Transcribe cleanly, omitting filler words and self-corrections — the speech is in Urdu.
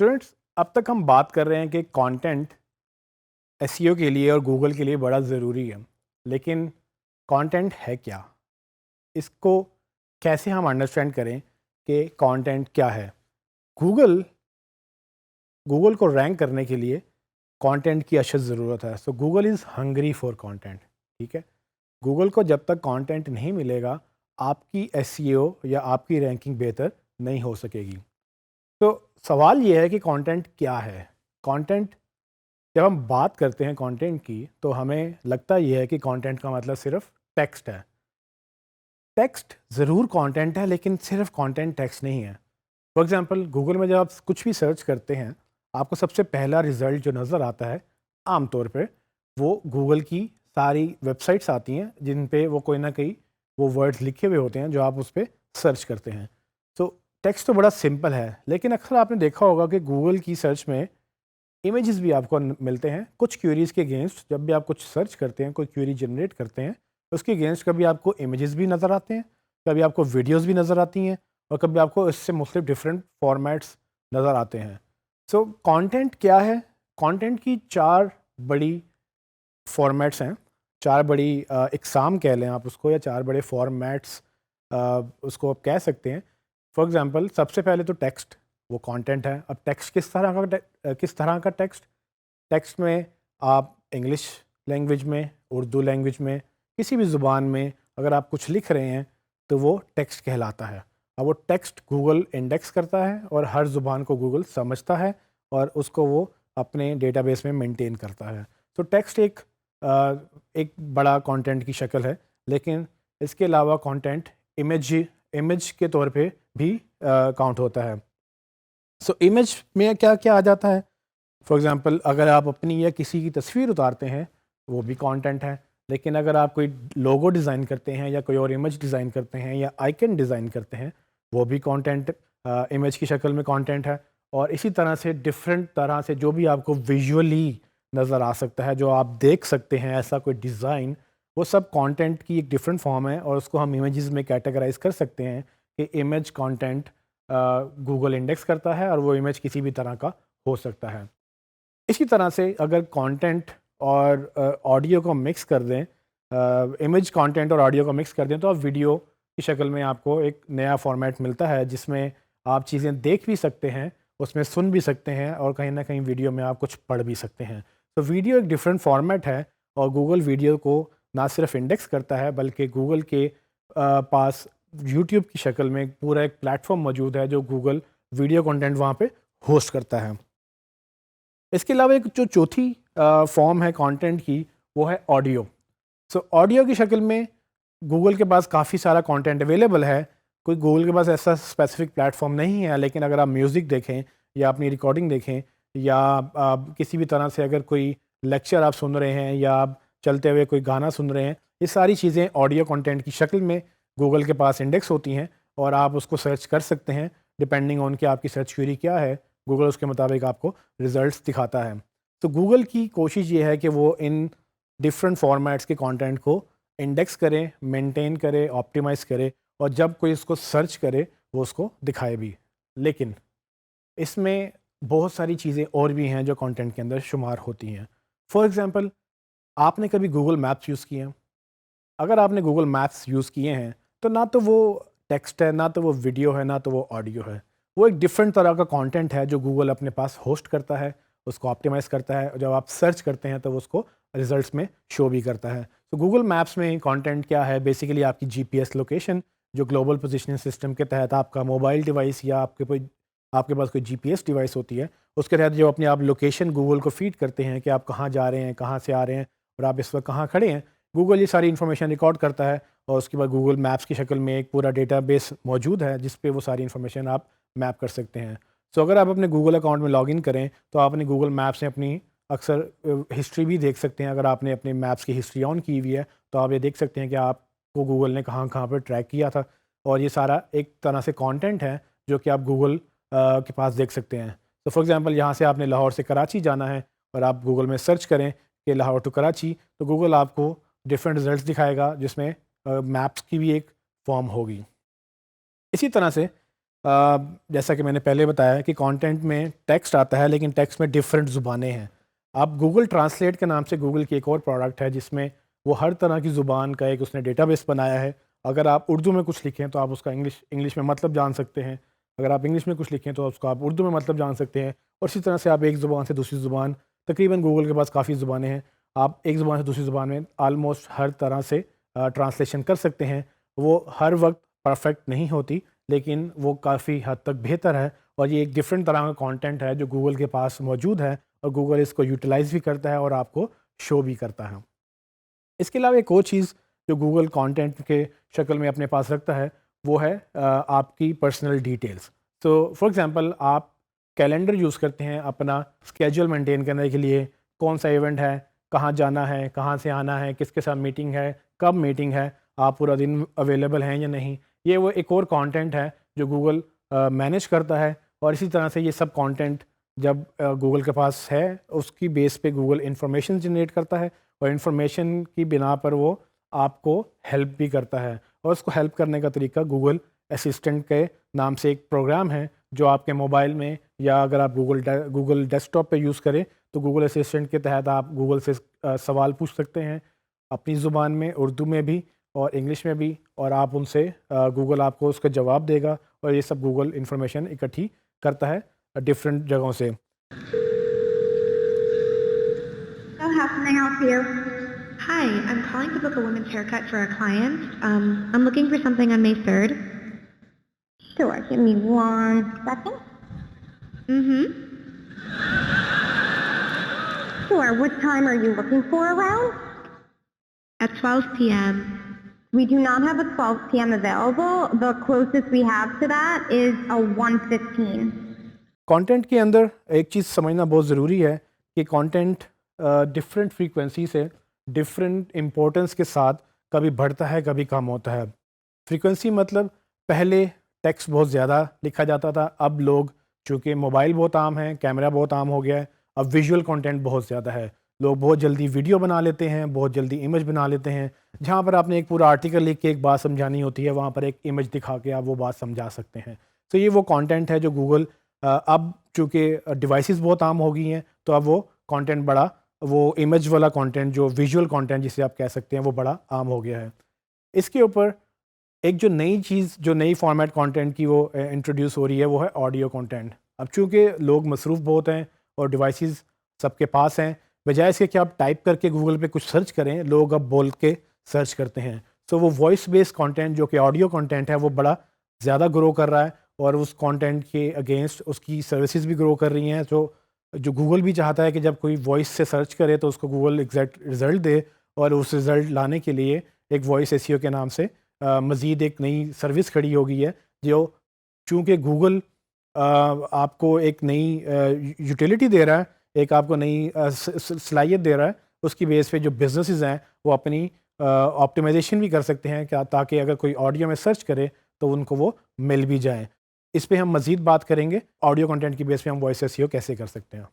اسٹوڈینٹس، اب تک ہم بات کر رہے ہیں کہ کانٹینٹ ایس کے لیے اور گوگل کے لیے بڑا ضروری ہے، لیکن کانٹینٹ ہے کیا؟ اس کو کیسے ہم انڈرسٹینڈ کریں کہ کانٹینٹ کیا ہے؟ گوگل گوگل کو رینک کرنے کے لیے کانٹینٹ کی اشد ضرورت ہے. So Google is hungry for content. ٹھیک ہے، گوگل کو جب تک کانٹینٹ نہیں ملے گا آپ کی یا آپ کی رینکنگ بہتر نہیں ہو سکے گی. تو سوال یہ ہے کہ کانٹینٹ کیا ہے؟ کانٹینٹ، جب ہم بات کرتے ہیں کانٹینٹ کی تو ہمیں لگتا یہ ہے کہ کانٹینٹ کا مطلب صرف ٹیکسٹ ہے. ٹیکسٹ ضرور کانٹینٹ ہے، لیکن صرف کانٹینٹ ٹیکسٹ نہیں ہے. فار ایگزامپل گوگل میں جب آپ کچھ بھی سرچ کرتے ہیں آپ کو سب سے پہلا رزلٹ جو نظر آتا ہے عام طور پہ وہ گوگل کی ساری ویب سائٹس آتی ہیں جن پہ وہ کوئی نہ کوئی وہ ورڈز لکھے ہوئے ہوتے ہیں جو آپ اس پہ سرچ کرتے ہیں. سو ٹیکسٹ تو بڑا سمپل ہے، لیکن اکثر آپ نے دیکھا ہوگا کہ گوگل کی سرچ میں امیجز بھی آپ کو ملتے ہیں کچھ کیوریز کے اگینسٹ. جب بھی آپ کچھ سرچ کرتے ہیں، کوئی کیوری جنریٹ کرتے ہیں، اس کے اگینسٹ کبھی آپ کو امیجز بھی نظر آتے ہیں، کبھی آپ کو ویڈیوز بھی نظر آتی ہیں، اور کبھی آپ کو اس سے مختلف ڈفرینٹ فارمیٹس نظر آتے ہیں. سو کانٹینٹ کیا ہے؟ کانٹینٹ کی چار بڑی فارمیٹس ہیں، چار بڑی اقسام کہہ لیں آپ اس کو، یا چار بڑے فارمیٹس اس کو آپ کہہ سکتے ہیں. فار ایگزامپل سب سے پہلے تو ٹیکسٹ، وہ کانٹینٹ ہے. اب ٹیکسٹ کس طرح کا ٹیکسٹ؟ ٹیکسٹ میں آپ انگلش لینگویج میں، اردو لینگویج میں، کسی بھی زبان میں اگر آپ کچھ لکھ رہے ہیں تو وہ ٹیکسٹ کہلاتا ہے. اب وہ ٹیکسٹ گوگل انڈیکس کرتا ہے اور ہر زبان کو گوگل سمجھتا ہے اور اس کو وہ اپنے ڈیٹا بیس میں مینٹین کرتا ہے. تو ٹیکسٹ ایک بڑا کانٹینٹ کی شکل ہے. لیکن اس کے علاوہ کانٹینٹ امیج کے طور پہ بھی کاؤنٹ ہوتا ہے. سو امیج میں کیا کیا آ جاتا ہے؟ فار ایگزامپل اگر آپ اپنی یا کسی کی تصویر اتارتے ہیں وہ بھی کانٹینٹ ہے. لیکن اگر آپ کوئی لوگو ڈیزائن کرتے ہیں یا کوئی اور امیج ڈیزائن کرتے ہیں یا آئیکن ڈیزائن کرتے ہیں وہ بھی کانٹینٹ امیج کی شکل میں کانٹینٹ ہے. اور اسی طرح سے ڈفرینٹ طرح سے جو بھی آپ کو ویژولی نظر آ سکتا ہے، جو آپ دیکھ سکتے ہیں ایسا کوئی ڈیزائن، وہ سب کانٹینٹ کی ایک ڈفرینٹ فارم ہے اور اس کو ہم امیجز میں کیٹیگرائز کر سکتے ہیں کہ امیج کانٹینٹ گوگل انڈیکس کرتا ہے اور وہ امیج کسی بھی طرح کا ہو سکتا ہے. اسی طرح سے اگر کانٹینٹ اور آڈیو کو مکس کر دیں، امیج کانٹینٹ اور آڈیو کو مکس کر دیں تو آپ ویڈیو کی شکل میں آپ کو ایک نیا فارمیٹ ملتا ہے جس میں آپ چیزیں دیکھ بھی سکتے ہیں، اس میں سن بھی سکتے ہیں، اور کہیں نہ کہیں ویڈیو میں آپ کچھ پڑھ بھی سکتے ہیں. تو ویڈیو ایک ڈفرینٹ فارمیٹ ہے اور گوگل ویڈیو کو نہ صرف انڈیکس کرتا ہے بلکہ گوگل کے پاس یوٹیوب کی شکل میں پورا ایک پلیٹ فارم موجود ہے جو گوگل ویڈیو کنٹینٹ وہاں پہ ہوسٹ کرتا ہے. اس کے علاوہ ایک جو چوتھی فارم ہے کانٹینٹ کی وہ ہے آڈیو. سو آڈیو کی شکل میں گوگل کے پاس کافی سارا کانٹینٹ اویلیبل ہے. کوئی گوگل کے پاس ایسا اسپیسیفک پلیٹ فارم نہیں ہے، لیکن اگر آپ میوزک دیکھیں یا اپنی ریکارڈنگ دیکھیں یا کسی بھی طرح سے اگر کوئی لیکچر آپ سن رہے ہیں یا آپ چلتے ہوئے کوئی گانا سن رہے ہیں، یہ ساری چیزیں آڈیو کانٹینٹ کی شکل میں گوگل کے پاس انڈیکس ہوتی ہیں اور آپ اس کو سرچ کر سکتے ہیں. ڈپینڈنگ آن کہ آپ کی سرچ کیوری کیا ہے، گوگل اس کے مطابق آپ کو ریزلٹس دکھاتا ہے. تو گوگل کی کوشش یہ ہے کہ وہ ان ڈفرینٹ فارمیٹس کے کانٹینٹ کو انڈیکس کرے، مینٹین کرے، آپٹیمائز کرے، اور جب کوئی اس کو سرچ کرے وہ اس کو دکھائے بھی. لیکن اس میں بہت ساری چیزیں اور بھی ہیں جو کانٹینٹ کے اندر شمار ہوتی ہیں. فار ایگزامپل آپ نے کبھی گوگل میپس یوز کیے ہیں؟ اگر آپ نے گوگل میپس یوز کیے ہیں تو نہ تو وہ ٹیکسٹ ہے، نہ تو وہ ویڈیو ہے، نہ تو وہ آڈیو ہے. وہ ایک ڈفرینٹ طرح کا کانٹینٹ ہے جو گوگل اپنے پاس ہوسٹ کرتا ہے، اس کو آپٹیمائز کرتا ہے، جب آپ سرچ کرتے ہیں تو وہ اس کو ریزلٹس میں شو بھی کرتا ہے. تو گوگل میپس میں کانٹینٹ کیا ہے؟ بیسیکلی آپ کی جی پی ایس لوکیشن جو گلوبل پوزیشننگ سسٹم کے تحت آپ کا موبائل ڈیوائس یا آپ کے پاس کوئی جی پی ایس ڈیوائس ہوتی ہے، اس کے تحت جو اپنی آپ لوکیشن گوگل کو فیڈ کرتے ہیں کہ آپ کہاں جا رہے ہیں، کہاں سے آ رہے ہیں اور آپ اس وقت کہاں کھڑے ہیں، گوگل یہ ساری انفارمیشن ریکارڈ کرتا ہے اور اس کے بعد گوگل میپس کی شکل میں ایک پورا ڈیٹا بیس موجود ہے جس پہ وہ ساری انفارمیشن آپ میپ کر سکتے ہیں. سو اگر آپ اپنے گوگل اکاؤنٹ میں لاگ ان کریں تو آپ اپنے گوگل میپ سے اپنی اکثر ہسٹری بھی دیکھ سکتے ہیں. اگر آپ نے اپنے میپس کی ہسٹری آن کی ہوئی ہے تو آپ یہ دیکھ سکتے ہیں کہ آپ کو گوگل نے کہاں کہاں پہ ٹریک کیا تھا، اور یہ سارا ایک طرح سے کانٹینٹ ہے جو کہ آپ گوگل کے پاس دیکھ سکتے ہیں. تو فار ایگزامپل یہاں سے آپ نے لاہور سے کراچی جانا ہے اور آپ گوگل میں سرچ کریں کہ لاہور ٹو کراچی، تو گوگل آپ کو ڈفرینٹ ریزلٹس دکھائے گا جس میں میپس کی بھی ایک فارم ہوگی. اسی طرح سے جیسا کہ میں نے پہلے بتایا کہ کانٹینٹ میں ٹیکسٹ آتا ہے لیکن ٹیکسٹ میں ڈفرینٹ زبانیں ہیں. اب گوگل ٹرانسلیٹ کے نام سے گوگل کی ایک اور پروڈکٹ ہے جس میں وہ ہر طرح کی زبان کا ایک اس نے ڈیٹا بیس بنایا ہے. اگر آپ اردو میں کچھ لکھیں تو آپ اس کا انگلش میں مطلب جان سکتے ہیں. اگر آپ انگلش میں کچھ لکھیں تو اس کو آپ اردو میں مطلب جان سکتے ہیں. اور اسی طرح سے آپ ایک زبان سے دوسری زبان، تقریباً گوگل کے پاس کافی زبانیں ہیں، آپ ایک زبان سے دوسری زبان میں آلموسٹ ہر طرح سے ٹرانسلیشن کر سکتے ہیں. وہ ہر وقت پرفیکٹ نہیں ہوتی لیکن وہ کافی حد تک بہتر ہے، اور یہ ایک ڈفرینٹ طرح کا کانٹینٹ ہے جو گوگل کے پاس موجود ہے اور گوگل اس کو یوٹیلائز بھی کرتا ہے اور آپ کو شو بھی کرتا ہے. اس کے علاوہ ایک اور چیز جو گوگل کانٹینٹ کے شکل میں اپنے پاس رکھتا ہے وہ ہے آپ کی پرسنل ڈیٹیلز. تو فار ایگزامپل آپ کیلنڈر یوز کرتے ہیں اپنا اسکیجول مینٹین کرنے کے لیے، کون سا ایونٹ ہے، کہاں جانا ہے، کہاں سے آنا ہے، کس کے ساتھ میٹنگ ہے، کب میٹنگ ہے، آپ پورا دن اویلیبل ہیں یا نہیں. یہ وہ ایک اور کانٹینٹ ہے جو گوگل مینیج کرتا ہے. اور اسی طرح سے یہ سب کانٹینٹ جب گوگل کے پاس ہے اس کی بیس پہ گوگل انفارمیشن جنریٹ کرتا ہے، اور انفارمیشن کی بنا پر وہ آپ کو ہیلپ بھی کرتا ہے. اور اس کو ہیلپ کرنے کا طریقہ گوگل اسسٹنٹ کے نام سے ایک پروگرام ہے جو آپ کے موبائل میں، یا اگر آپ گوگل ڈیسک ٹاپ پہ یوز کریں تو گوگل اسسٹنٹ کے تحت آپ گوگل سے سوال پوچھ سکتے ہیں اپنی زبان میں، اردو میں بھی اور انگلش میں بھی، اور آپ ان سے گوگل آپ کو اس کا جواب دے گا. اور یہ سب گوگل انفارمیشن اکٹھی کرتا ہے ڈفرینٹ جگہوں سے. So how can I help you? Hi, I'm calling to book a women's haircut for a client. I'm looking for something on May 3rd. Sure, give me 1 second. Sure, what time are you looking for around? At 12 p.m. We do not have a 12 p.m. available. The closest we have to that is a 1:15. Content کے اندر ایک چیز سمجھنا بہت ضروری ہے کہ کانٹینٹ ڈفرینٹ فریکوینسی سے ڈفرینٹ امپورٹنس کے ساتھ کبھی بڑھتا ہے کبھی کم ہوتا ہے. فریکوینسی مطلب پہلے ٹیکسٹ بہت زیادہ لکھا جاتا تھا، اب لوگ چونکہ موبائل بہت عام ہے، کیمرہ بہت عام ہو گیا ہے، اب ویژول کانٹینٹ بہت زیادہ ہے. لوگ بہت جلدی ویڈیو بنا لیتے ہیں، بہت جلدی امیج بنا لیتے ہیں. جہاں پر آپ نے ایک پورا آرٹیکل لکھ کے ایک بات سمجھانی ہوتی ہے وہاں پر ایک امیج دکھا کے آپ وہ بات سمجھا سکتے ہیں. تو یہ وہ کانٹینٹ ہے جو گوگل اب چونکہ ڈیوائسز بہت عام ہو گئی ہیں تو اب وہ کانٹینٹ بڑا، وہ امیج والا کانٹینٹ جو ویژول کانٹینٹ جسے آپ کہہ سکتے ہیں وہ بڑا عام ہو گیا ہے. اس کے اوپر ایک جو نئی چیز، جو نئی فارمیٹ کانٹینٹ کی وہ انٹروڈیوس ہو رہی ہے وہ ہے آڈیو کانٹینٹ. اب چونکہ لوگ مصروف بہت ہیں اور ڈیوائسز سب کے پاس ہیں، بجائے اس کے کہ آپ ٹائپ کر کے گوگل پہ کچھ سرچ کریں، لوگ اب بول کے سرچ کرتے ہیں. سو وہ وائس بیس کانٹینٹ جو کہ آڈیو کانٹینٹ ہے وہ بڑا زیادہ گرو کر رہا ہے، اور اس کانٹینٹ کے اگینسٹ اس کی سروسز بھی گرو کر رہی ہیں. جو گوگل بھی چاہتا ہے کہ جب کوئی وائس سے سرچ کرے تو اس کو گوگل ایگزیکٹ رزلٹ دے، اور اس رزلٹ لانے کے لیے ایک وائس ایس ای او کے نام سے مزید ایک نئی سروس کھڑی ہو گئی ہے جو چونکہ گوگل آپ کو ایک نئی یوٹیلیٹی دے رہا ہے، ایک آپ کو نئی صلاحیت دے رہا ہے. اس کی بیس پہ جو بزنسز ہیں وہ اپنی آپٹیمائزیشن بھی کر سکتے ہیں تاکہ اگر کوئی آڈیو میں سرچ کرے تو ان کو وہ مل بھی جائیں. اس پہ ہم مزید بات کریں گے، آڈیو کنٹینٹ کی بیس پہ ہم وائس ایس ای او کیسے کر سکتے ہیں.